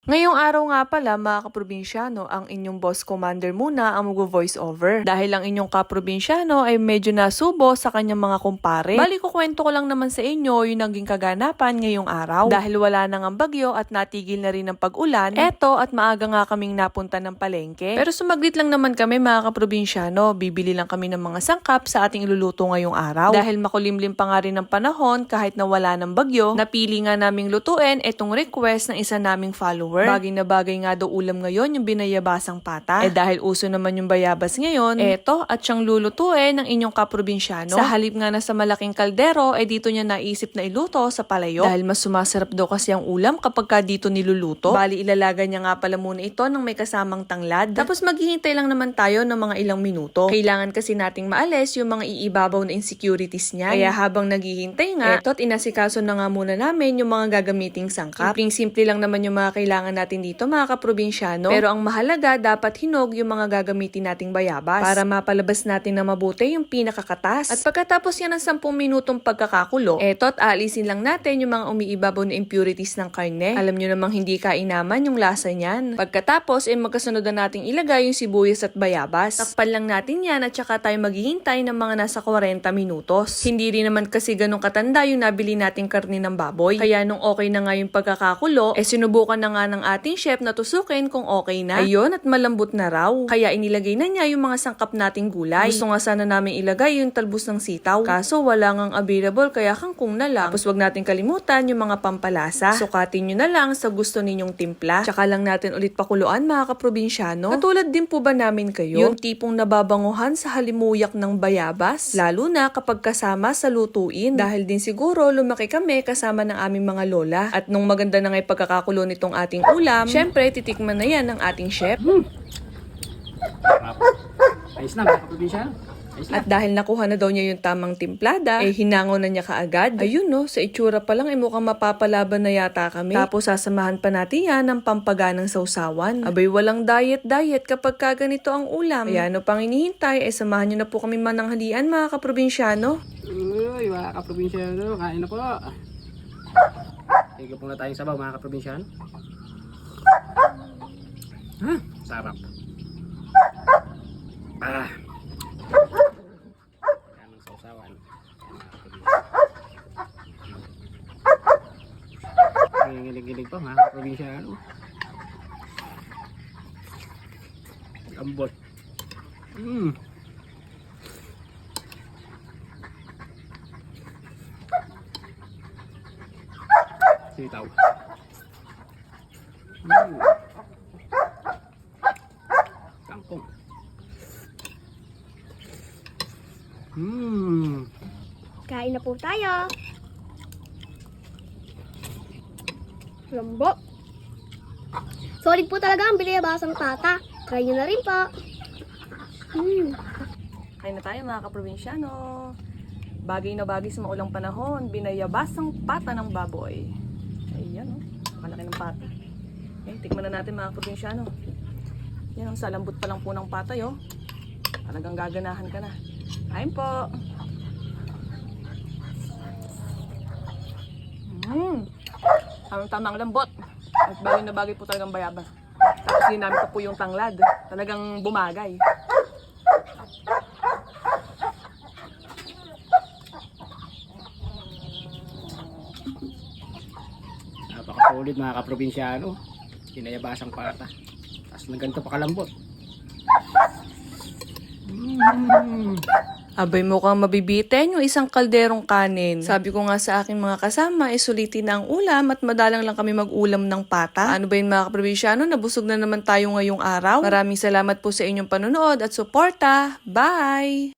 Ngayong araw nga pala mga kaprobinsyano, ang inyong boss commander muna ang mag-voice over. Dahil ang inyong kaprobinsyano ay medyo nasubo sa kanyang mga kumpare. Bali ko kwento ko lang naman sa inyo yung naging kaganapan ngayong araw. Dahil wala nang ang bagyo at natigil na rin ang pag-ulan, eto at maaga nga kaming napunta ng palengke. Pero sumaglit lang naman kami mga kaprobinsyano, bibili lang kami ng mga sangkap sa ating iluluto ngayong araw. Dahil makulimlim pa nga rin ng panahon kahit na wala ng bagyo, napili nga naming lutuin itong request ng isa naming follower. Bagay na bagay nga daw ulam ngayon yung binayabasang pata. Dahil uso naman yung bayabas ngayon, eto at siyang lulutuin ng inyong kaprobinsyano. Sa halip nga na sa malaking kaldero, dito niya naisip na iluto sa palayok. Dahil mas sumasarap daw kasi ang ulam kapag ka dito niluluto. Bali ilalaga niya nga pala muna ito ng may kasamang tanglad. Tapos maghihintay lang naman tayo ng mga ilang minuto. Kailangan kasi nating maalis yung mga iibabaw na insecurities niya. Kaya habang naghihintay nga, eto't inasikaso na nga muna namin yung mga gagamiting sangkap. Simple lang naman yung mga kailangan natin dito mga kaprobinsyano, pero ang mahalaga dapat hinog yung mga gagamitin nating bayabas para mapalabas natin na mabuti yung pinakakatas. At pagkatapos yan ng 10 minutong pagkakakulo, eto't aalisin lang natin yung mga umiibabaw na impurities ng karne. Alam nyo namang hindi kainaman yung lasa niyan. Pagkatapos magkasunod na nating ilagay yung sibuyas at bayabas. Takpan lang natin yan at saka tayo maghihintay ng mga nasa 40 minutos. Hindi rin naman kasi ganun katanda yung nabili nating karne ng baboy. Kaya nung okay na nga yung pagkakakulo, sinubukan na nga ng ating chef na tusukin kung okay na. Ayun, at malambot na raw. Kaya inilagay na niya yung mga sangkap nating gulay. Gusto nga sana namin ilagay yung talbos ng sitaw. Kaso wala ngang available kaya kangkong na lang. Tapos wag natin kalimutan yung mga pampalasa. Sukatin nyo na lang sa gusto ninyong timpla. Tsaka lang natin ulit pakuluan mga kaprobinsyano. Katulad din po ba namin kayo? Yung tipong nababanguhan sa halimuyak ng bayabas. Lalo na kapag kasama sa lutuin. Dahil din siguro lumaki kami kasama ng aming mga lola. At nung maganda na nga'y pagkakakulo nitong ating ulam, syempre, titikman na yan ng ating chef. Ayos na, mga kaprobinsyano. At dahil nakuha na daw niya yung tamang timplada, hinango na niya kaagad. Ayun no, sa itsura pa lang mukhang mapapalaban na yata kami. Tapos sasamahan pa natin yan ng pampaganang sausawan. Abay, walang diet kapag kaganito ang ulam. Kaya ano pang inihintay, samahan niyo na po kami mananghalian mga kaprobinsyano. Uy, mga kaprobinsyano, kain na po. Higa po na tayong sabaw, mga kaprobinsyano. Sarap. Yan ang sausawan. Nangingilig-gilig pa, mga kaprobinsyano. Ambot. Sitaw. Kangkong. Kain na po tayo. Lambot. Solid po talaga ang binayabasang pata. Try nyo na rin po. Kain na tayo mga kaprobinsyano. Bagay na bagay sa maulang panahon, binayabasang pata ng baboy. Ayan o, malaki ng pata. Tikman na natin mga kaprobinsyano. Yan ang salambot pa lang po ng patay o. Talagang gaganahan ka na. Kain po. Tamang lambot. At bagay na bagay po talagang bayabas. Tapos ginamit ko po yung tanglad. Talagang bumagay. Napaka-solid, mga kaprobinsyano. Kinayabasang pata. Tapos ng ganito pa kalambot. Abay, mukhang mabibitin yung isang kalderong kanin. Sabi ko nga sa aking mga kasama, sulitin na ang ulam at madalang lang kami mag-ulam ng pata. Ano ba yun mga kaprobinsyano? Nabusog na naman tayo ngayong araw. Maraming salamat po sa inyong panonood at suporta. Bye!